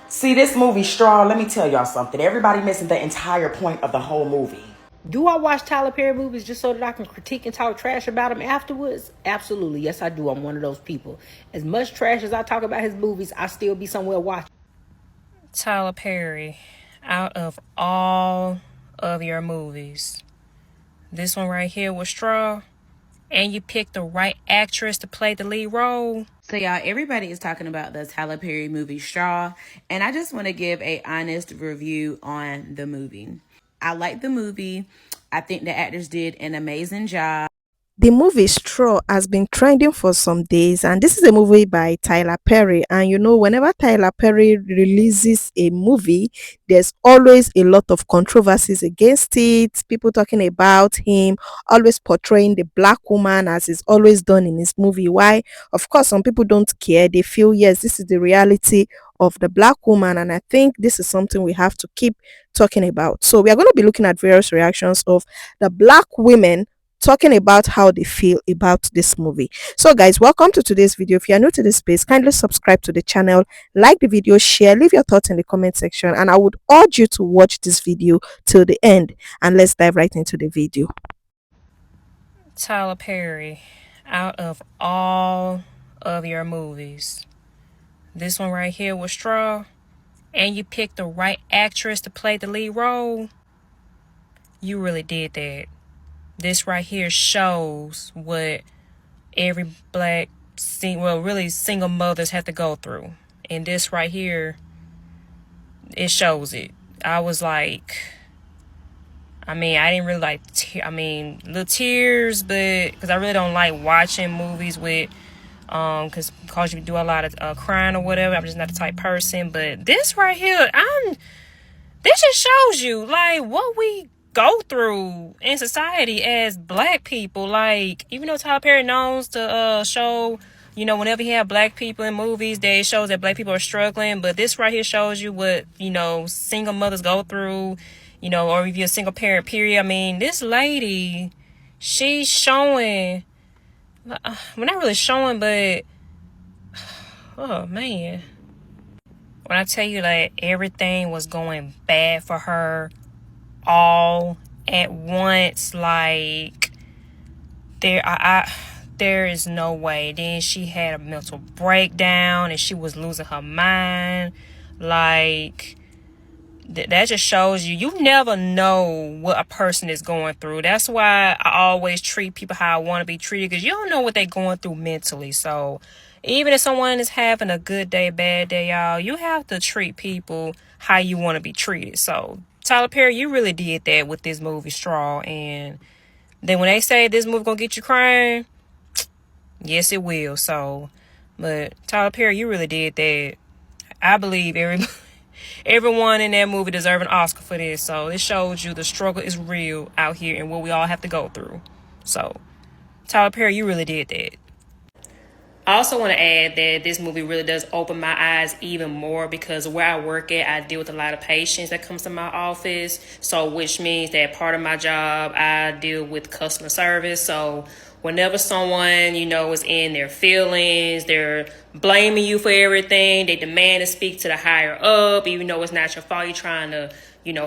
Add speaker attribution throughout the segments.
Speaker 1: See, this movie, Straw, let me tell y'all something. Everybody missing the entire point of the whole movie.
Speaker 2: Do I watch Tyler Perry movies just so that I can critique and talk trash about them afterwards? Absolutely. Yes, I do. I'm one of those people. As much trash as I talk about his movies, I still be somewhere watching.
Speaker 3: Tyler Perry, out of all of your movies, this one right here was Straw, and you picked the right actress to play the lead role.
Speaker 4: So y'all, everybody is talking about the Tyler Perry movie Straw, and I just want to give a honest review on the movie. I like the movie. I think the actors did an amazing job.
Speaker 5: The movie Straw has been trending for some days, and this is a movie by Tyler Perry. And whenever Tyler Perry releases a movie, there's always a lot of controversies against it. People talking about him always portraying the black woman as is always done in his movie. Why? Of course, some people don't care. They feel, yes, this is the reality of the black woman, and I think this is something we have to keep talking about. So we are going to be looking at various reactions of the black women talking about how they feel about this movie. So guys, welcome to today's video. If you are new to this space, kindly subscribe to the channel, like the video, share, leave your thoughts in the comment section, and I would urge you to watch this video till the end. And let's dive right into the video.
Speaker 3: Tyler Perry, out of all of your movies, this one right here was Straw, and you picked the right actress to play the lead role. You really did that. This right here shows what every black, really single mothers have to go through. And this right here, it shows it. I was like, I didn't really like, little tears, but because I really don't like watching movies with, because you do a lot of crying or whatever. I'm just not the type person. But this right here, this just shows you like what we go through in society as black people. Like, even though Tyler Perry knows to show, whenever he have black people in movies, that it shows that black people are struggling. But this right here shows you what, single mothers go through, or if you're a single parent, period. This lady, she's showing, well, not really showing, but, oh, man. When I tell you that everything was going bad for her all at once, like, there is no way. Then she had a mental breakdown and she was losing her mind. Like, that just shows you never know what a person is going through. That's why I always treat people how I want to be treated, because you don't know what they're going through mentally. So even if someone is having a good day, bad day, y'all, you have to treat people how you want to be treated. So Tyler Perry, you really did that with this movie Straw. And then when they say this movie gonna get you crying, yes it will. So, but Tyler Perry, you really did that. I believe everyone in that movie deserves an Oscar for this. So it shows you the struggle is real out here and what we all have to go through. So Tyler Perry, you really did that. I also want to add that this movie really does open my eyes even more, because where I work at, I deal with a lot of patients that comes to my office. So which means that part of my job, I deal with customer service. So whenever someone, is in their feelings, they're blaming you for everything, they demand to speak to the higher up, even though it's not your fault, you're trying to,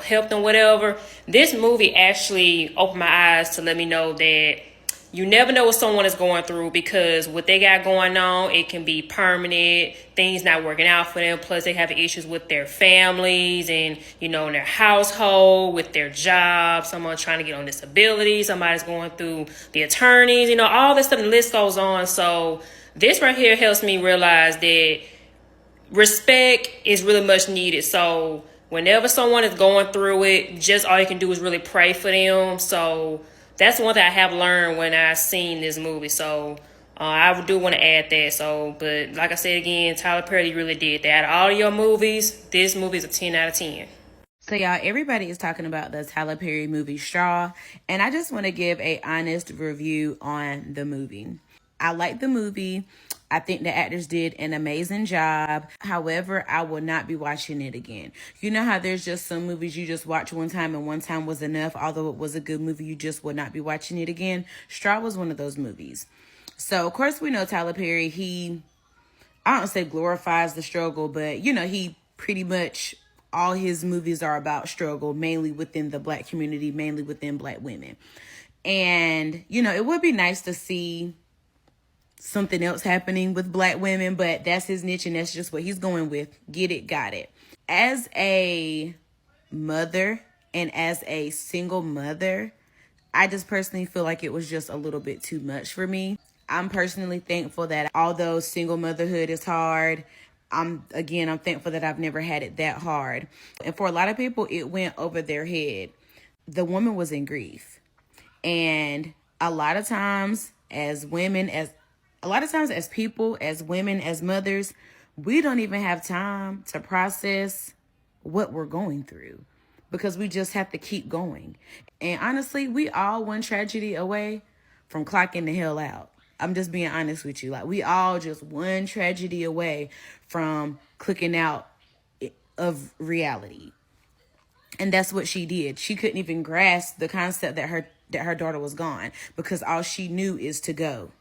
Speaker 3: help them, whatever. This movie actually opened my eyes to let me know that you never know what someone is going through, because what they got going on, it can be permanent, things not working out for them. Plus they have issues with their families and, in their household, with their job, someone trying to get on disability, somebody's going through the attorneys, all this stuff, the list goes on. So this right here helps me realize that respect is really much needed. So whenever someone is going through it, just all you can do is really pray for them. So that's one thing I have learned when I seen this movie. So I do want to add that. So, but like I said again, Tyler Perry really did that. Out of all your movies, this movie is a 10 out of 10.
Speaker 4: So y'all, everybody is talking about the Tyler Perry movie Straw, and I just want to give a honest review on the movie. I like the movie. I think the actors did an amazing job. However, I will not be watching it again. You know how there's just some movies you just watch one time and one time was enough. Although it was a good movie, you just would not be watching it again. Straw was one of those movies. So, of course, we know Tyler Perry, I don't say glorifies the struggle, but, he pretty much all his movies are about struggle, mainly within the Black community, mainly within Black women. And, you know, it would be nice to see something else happening with Black women, but that's his niche and that's just what he's going with. Get it, got it. As a mother and as a single mother, I just personally feel like it was just a little bit too much for me. I'm personally thankful that although single motherhood is hard, I'm thankful that I've never had it that hard. And for a lot of people, it went over their head. The woman was in grief. And a lot of times as people, as women, as mothers, we don't even have time to process what we're going through because we just have to keep going. And honestly, we all one tragedy away from clocking the hell out. I'm just being honest with you. Like, we all just one tragedy away from clicking out of reality. And that's what she did. She couldn't even grasp the concept that her daughter was gone because all she knew is to go.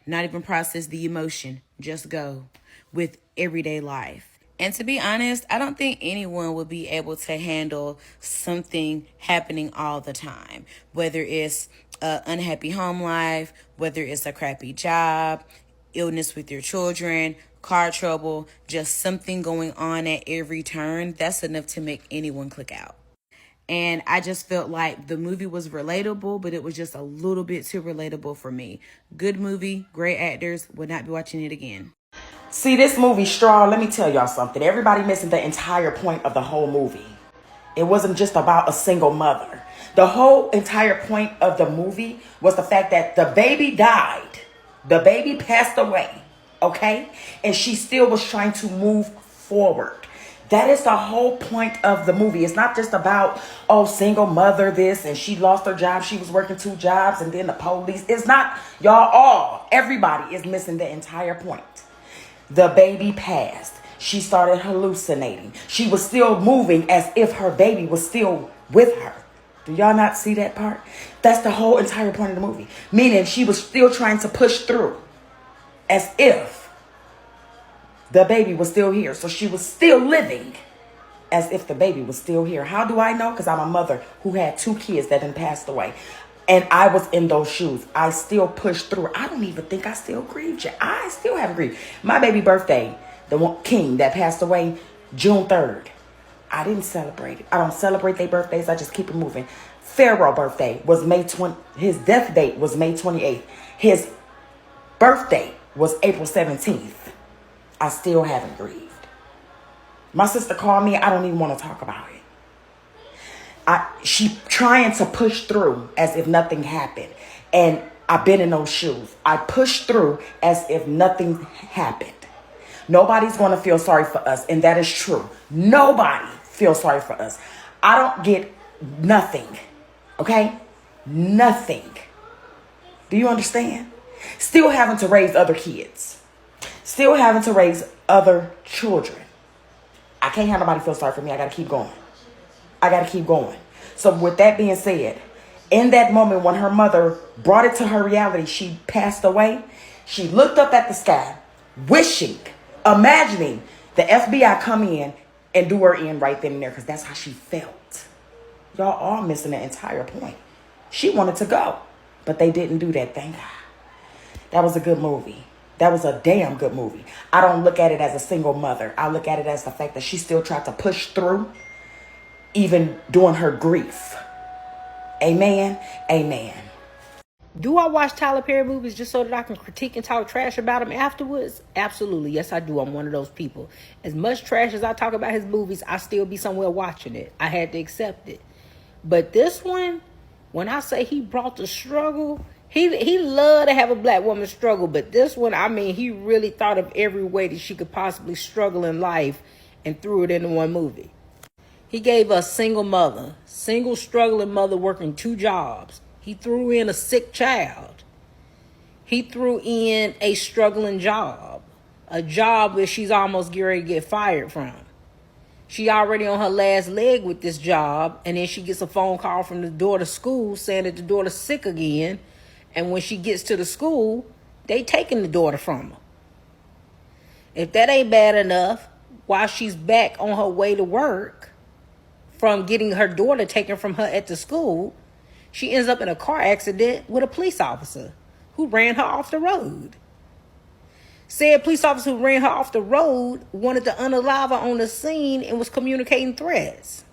Speaker 4: Not even process the emotion, just go with everyday life. And to be honest, I don't think anyone would be able to handle something happening all the time, whether it's an unhappy home life, whether it's a crappy job, illness with your children, car trouble, just something going on at every turn. That's enough to make anyone click out. And I just felt like the movie was relatable, but it was just a little bit too relatable for me. Good movie, great actors, would not be watching it again.
Speaker 1: See, this movie, Straw, let me tell y'all something. Everybody missing the entire point of the whole movie. It wasn't just about a single mother. The whole entire point of the movie was the fact that the baby died. The baby passed away, okay? And she still was trying to move forward. That is the whole point of the movie. It's not just about, single mother this, and she lost her job. She was working 2 jobs, and then the police. It's not, everybody is missing the entire point. The baby passed. She started hallucinating. She was still moving as if her baby was still with her. Do y'all not see that part? That's the whole entire point of the movie. Meaning she was still trying to push through as if the baby was still here. So she was still living as if the baby was still here. How do I know? Because I'm a mother who had 2 kids that had passed away. And I was in those shoes. I still pushed through. I don't even think I still grieved yet. I still haven't grieved. My baby birthday, the one King that passed away, June 3rd. I didn't celebrate it. I don't celebrate their birthdays. I just keep it moving. Pharaoh's birthday was May 20. His death date was May 28th. His birthday was April 17th. I still haven't grieved. My sister called me. I don't even want to talk about it. She trying to push through as if nothing happened. And I've been in those shoes. I pushed through as if nothing happened. Nobody's going to feel sorry for us. And that is true. Nobody feels sorry for us. I don't get nothing. Okay? Nothing. Do you understand? Still having to raise other kids. Still having to raise other children. I can't have nobody feel sorry for me. I got to keep going. I got to keep going. So with that being said, in that moment when her mother brought it to her reality, she passed away. She looked up at the sky, wishing, imagining the FBI come in and do her in right then and there, because that's how she felt. Y'all are missing the entire point. She wanted to go, but they didn't do that. Thank God. That was a good movie. That was a damn good movie. I don't look at it as a single mother. I look at it as the fact that she still tried to push through, even during her grief. Amen. Amen.
Speaker 2: Do I watch Tyler Perry movies just so that I can critique and talk trash about him afterwards? Absolutely. Yes, I do. I'm one of those people. As much trash as I talk about his movies, I still be somewhere watching it. I had to accept it. But this one, when I say he brought the struggle, he loved to have a black woman struggle. But this one, I mean, he really thought of every way that she could possibly struggle in life and threw it into one movie. He gave us single struggling mother working 2 jobs. He threw in a sick child. He threw in a struggling job, a job where she's almost getting ready to get fired from. She already on her last leg with this job, and then she gets a phone call from the daughter's school saying that the daughter's sick again, and when she gets to the school, they taking the daughter from her. If that ain't bad enough, while she's back on her way to work from getting her daughter taken from her at the school, she ends up in a car accident with a police officer who ran her off the road. Said police officer who ran her off the road wanted to unalive her on the scene and was communicating threats.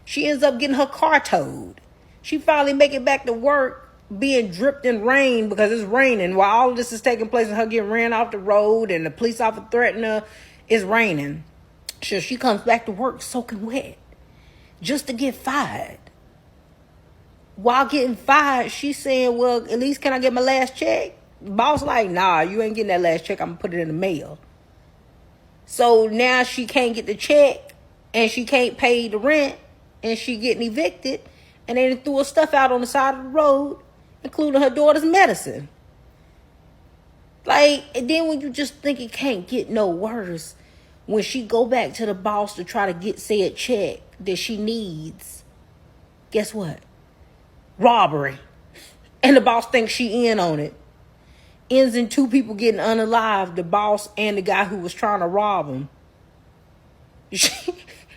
Speaker 2: She ends up getting her car towed. She finally make it back to work being dripped in rain because it's raining. While all of this is taking place and her getting ran off the road and the police officer threatening her, it's raining. So she comes back to work soaking wet just to get fired. While getting fired, she's saying, well, at least can I get my last check? Boss like, nah, you ain't getting that last check. I'm going to put it in the mail. So now she can't get the check and she can't pay the rent and she getting evicted. And they threw her stuff out on the side of the road, including her daughter's medicine. Like, and then when you just think it can't get no worse, when she go back to the boss to try to get said check that she needs, guess what? Robbery. And the boss thinks she in on it. Ends in two people getting unalived, the boss and the guy who was trying to rob him.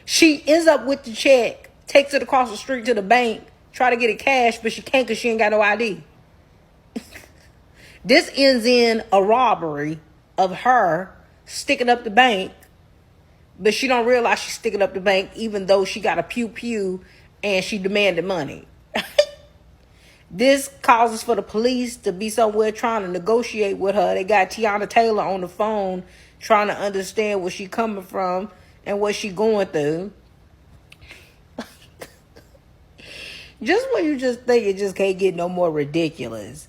Speaker 2: She ends up with the check, takes it across the street to the bank, try to get it cash, but she can't because she ain't got no ID. This ends in a robbery of her sticking up the bank, but she don't realize she's sticking up the bank even though she got a pew-pew and she demanded money. This causes for the police to be somewhere trying to negotiate with her. They got Tiana Taylor on the phone trying to understand where she coming from and what she going through. Just when you just think it just can't get no more ridiculous.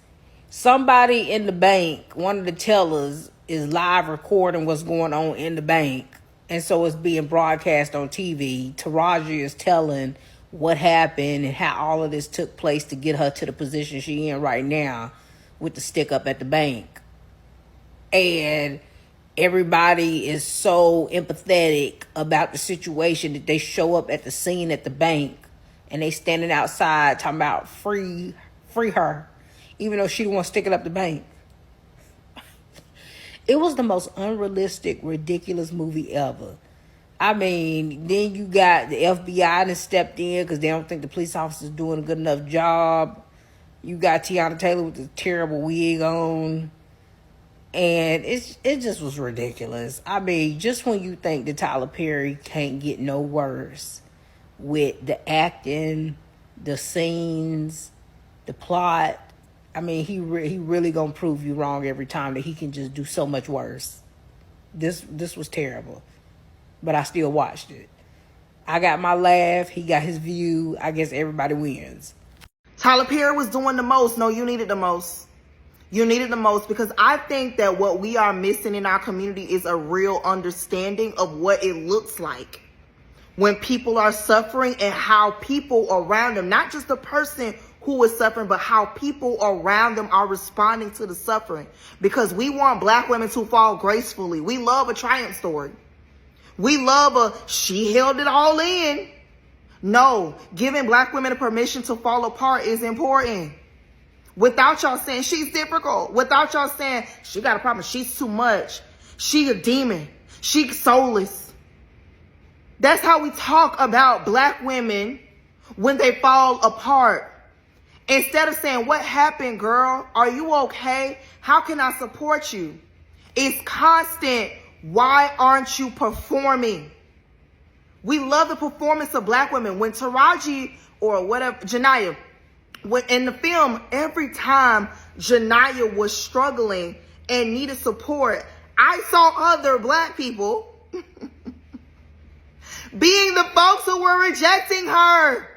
Speaker 2: Somebody in the bank, one of the tellers, is live recording what's going on in the bank. And so it's being broadcast on TV. Taraji is telling what happened and how all of this took place to get her to the position she in right now with the stick up at the bank. And everybody is so empathetic about the situation that they show up at the scene at the bank and they standing outside talking about free her, even though she the one sticking up the bank. It was the most unrealistic, ridiculous movie ever. I mean, then you got the FBI that stepped in because they don't think the police officer's doing a good enough job. You got Tiana Taylor with the terrible wig on. And it just was ridiculous. I mean, just when you think that Tyler Perry can't get no worse with the acting, the scenes, the plot, I mean, he really gonna prove you wrong every time that he can just do so much worse. This was terrible. But I still watched it. I got my laugh. He got his view. I guess everybody wins.
Speaker 1: Tyler Perry was doing the most. No, you needed the most. You needed the most because I think that what we are missing in our community is a real understanding of what it looks like when people are suffering and how people around them, not just the person who is suffering, but how people around them are responding to the suffering. Because we want Black women to fall gracefully. We love a triumph story. We love she held it all in. No, giving Black women the permission to fall apart is important. Without y'all saying she's difficult. Without y'all saying she got a problem. She's too much. She a demon. She's soulless. That's how we talk about Black women when they fall apart. Instead of saying, what happened, girl? Are you okay? How can I support you? It's constant. Why aren't you performing? We love the performance of Black women. When Taraji or whatever, Janiyah, when in the film, every time Janiyah was struggling and needed support, I saw other Black people being the folks who were rejecting her.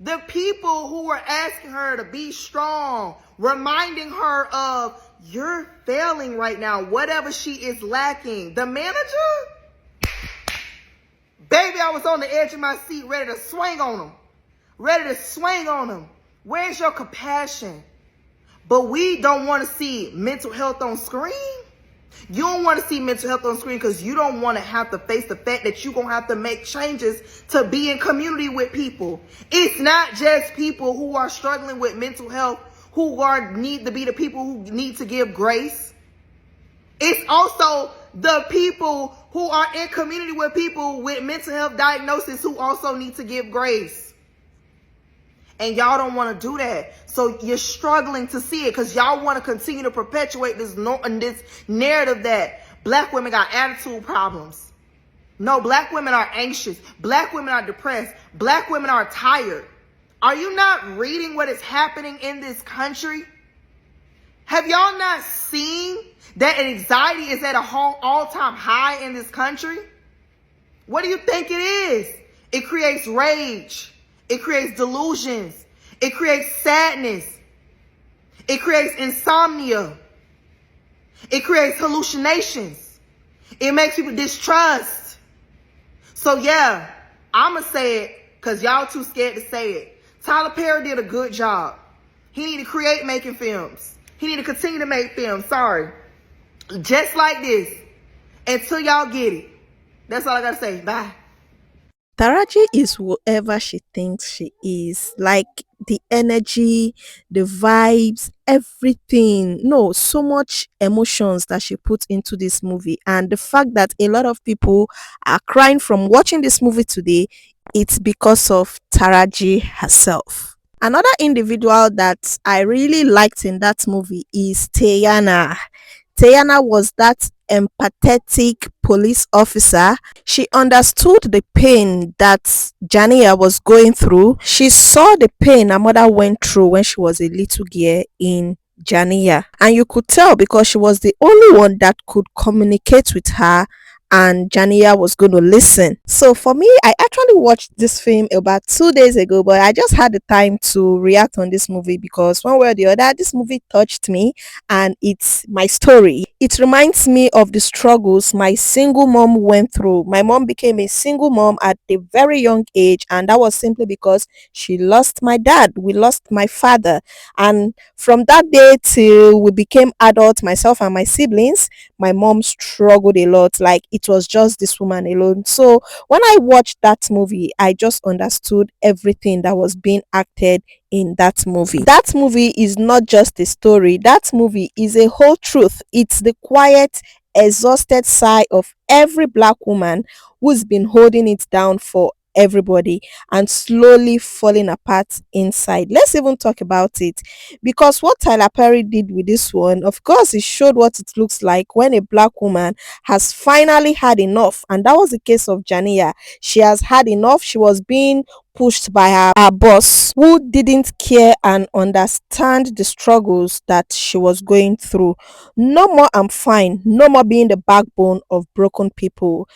Speaker 1: The people who were asking her to be strong, reminding her of, you're failing right now, whatever she is lacking. The manager? Baby, I was on the edge of my seat, ready to swing on him. Ready to swing on him. Where's your compassion? But we don't want to see mental health on screen. You don't want to see mental health on screen because you don't want to have to face the fact that you're going to have to make changes to be in community with people. It's not just people who are struggling with mental health who need to be the people who need to give grace. It's also
Speaker 6: the people who are in community with people with mental health diagnosis who also need to give grace. And y'all don't want to do that. So you're struggling to see it because y'all want to continue to perpetuate this narrative that black women got attitude problems. No, black women are anxious. Black women are depressed. Black women are tired. Are you not reading what is happening in this country? Have y'all not seen that anxiety is at a all-time high in this country? What do you think it is? It creates rage. It creates delusions. It creates sadness. It creates insomnia. It creates hallucinations. It makes people distrust. So yeah, I'ma say it because y'all too scared to say it. Tyler Perry did a good job. He need to create making films. He need to continue to make films. Sorry. Just like this. Until y'all get it. That's all I gotta say. Bye.
Speaker 5: Taraji is whoever she thinks she is. Like the energy, the vibes, everything. No, so much emotions that she put into this movie. And the fact that a lot of people are crying from watching this movie today, it's because of Taraji herself. Another individual that I really liked in that movie is Tayana. Tayana was that empathetic police officer. She understood the pain that Jania was going through. She saw the pain her mother went through when she was a little girl in Jania. And you could tell because she was the only one that could communicate with her and Jania was going to listen. So for me, I actually watched this film about 2 days ago, but I just had the time to react on this movie because one way or the other, this movie touched me and it's my story. It reminds me of the struggles my single mom went through. My mom became a single mom at a very young age, and that was simply because she lost my dad. We lost my father. And from that day till we became adults, myself and my siblings, my mom struggled a lot. Like it was just this woman alone. So when I watched that movie, I just understood everything that was being acted in that movie. That movie is not just a story, that movie is a whole truth. It's the quiet, exhausted sigh of every black woman who's been holding it down for everybody and slowly falling apart inside. Let's even talk about it because what Tyler Perry did with this one, of course, it showed what it looks like when a black woman has finally had enough, and that was the case of Jania. She has had enough. She was being pushed by her boss who didn't care and understand the struggles that she was going through. No more I'm fine, no more being the backbone of broken people.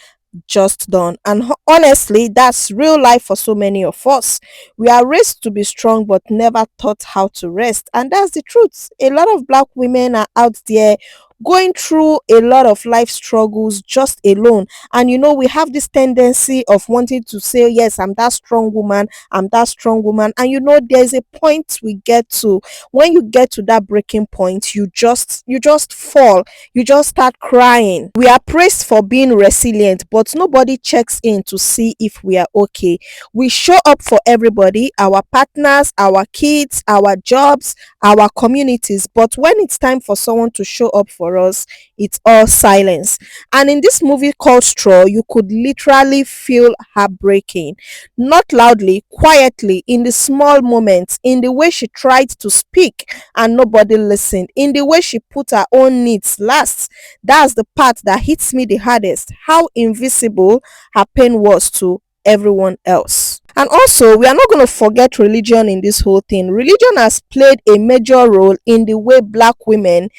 Speaker 5: Just done. And honestly, that's real life for so many of us. We are raised to be strong but never taught how to rest, and that's the truth. A lot of black women are out there going through a lot of life struggles just alone, and we have this tendency of wanting to say, yes, I'm that strong woman, I'm that strong woman. And there's a point we get to. When you get to that breaking point, you just fall, you just start crying. We are praised for being resilient, but nobody checks in to see if we are okay. We show up for everybody, our partners, our kids, our jobs, our communities, but when it's time for someone to show up for us, it's all silence. And in this movie called Straw, you could literally feel her breaking, not loudly, quietly, in the small moments, in the way she tried to speak and nobody listened, in the way she put her own needs last. That's the part that hits me the hardest, how invisible her pain was to everyone else. And also, we are not going to forget religion in this whole thing. Religion has played a major role in the way black women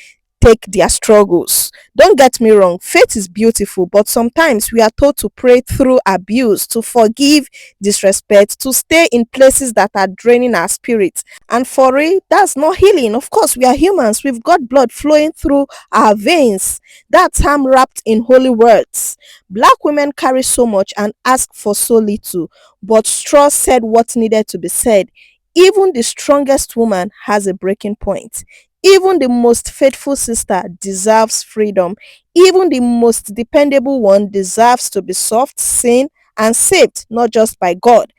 Speaker 5: take their struggles. Don't get me wrong, faith is beautiful, but sometimes we are told to pray through abuse, to forgive disrespect, to stay in places that are draining our spirits. And for real, that's not healing. Of course, we are humans, we've got blood flowing through our veins. That's time wrapped in holy words. Black women carry so much and ask for so little, but Straw said what needed to be said. Even the strongest woman has a breaking point. Even the most faithful sister deserves freedom. Even the most dependable one deserves to be soft, seen, and saved, not just by God,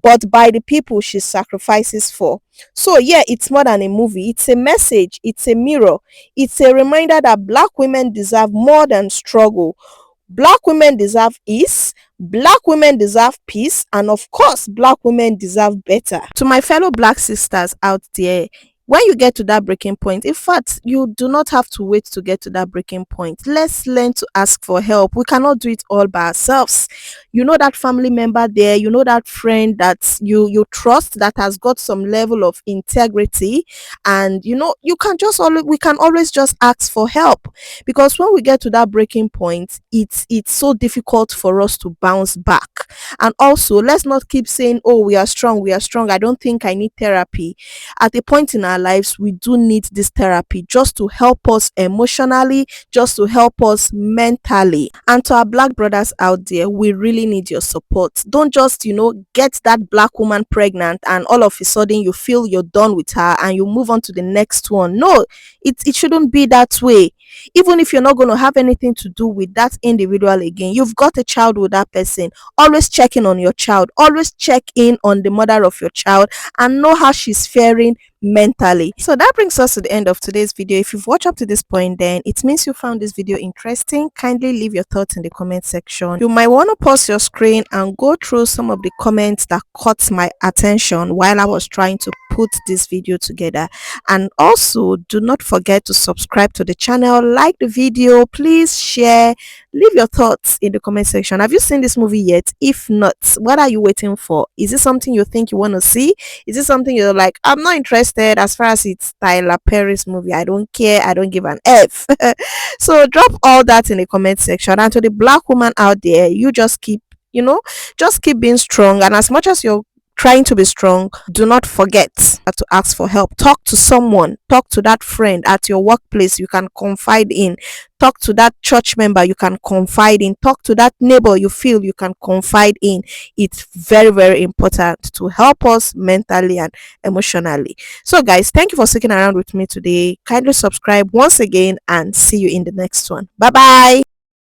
Speaker 5: but by the people she sacrifices for. So, yeah, it's more than a movie, it's a message, it's a mirror, it's a reminder that Black women deserve more than struggle. Black women deserve ease. Black women deserve peace. And of course, Black women deserve better. To my fellow Black sisters out there, when you get to that breaking point, in fact, you do not have to wait to get to that breaking point. Let's learn to ask for help. We cannot do it all by ourselves. You know that family member there, you know that friend that you trust that has got some level of integrity, and you can just always we can always just ask for help, because when we get to that breaking point, it's so difficult for us to bounce back. And also, let's not keep saying, oh, we are strong, we are strong, I don't think I need therapy. At a point in our lives, we do need this therapy just to help us emotionally, just to help us mentally. And to our Black brothers out there, we really need your support. Don't just get that Black woman pregnant and all of a sudden you feel you're done with her and you move on to the next one. No, it shouldn't be that way. Even if you're not going to have anything to do with that individual again, you've got a child with that person, always check in on your child, always check in on the mother of your child and know how she's faring mentally. So that brings us to the end of today's video. If you've watched up to this point, then it means you found this video interesting. Kindly leave your thoughts in the comment section. You might want to pause your screen and go through some of the comments that caught my attention while I was trying to put this video together. And also, do not forget to subscribe to the channel, like the video, please share, leave your thoughts in the comment section. Have you seen this movie yet? If not, what are you waiting for? Is it something you think you want to see? Is it something you're like, I'm not interested? As far as it's Tyler Perry's movie, I don't care, I don't give an F. So drop all that in the comment section. And to the Black woman out there, you just keep being strong. And as much as you're trying to be strong, do not forget to ask for help. Talk to someone, talk to that friend at your workplace you can confide in, talk to that church member you can confide in, talk to that neighbor you feel you can confide in. It's very, very important to help us mentally and emotionally. So guys, thank you for sticking around with me today. Kindly subscribe once again and see you in the next one. Bye bye.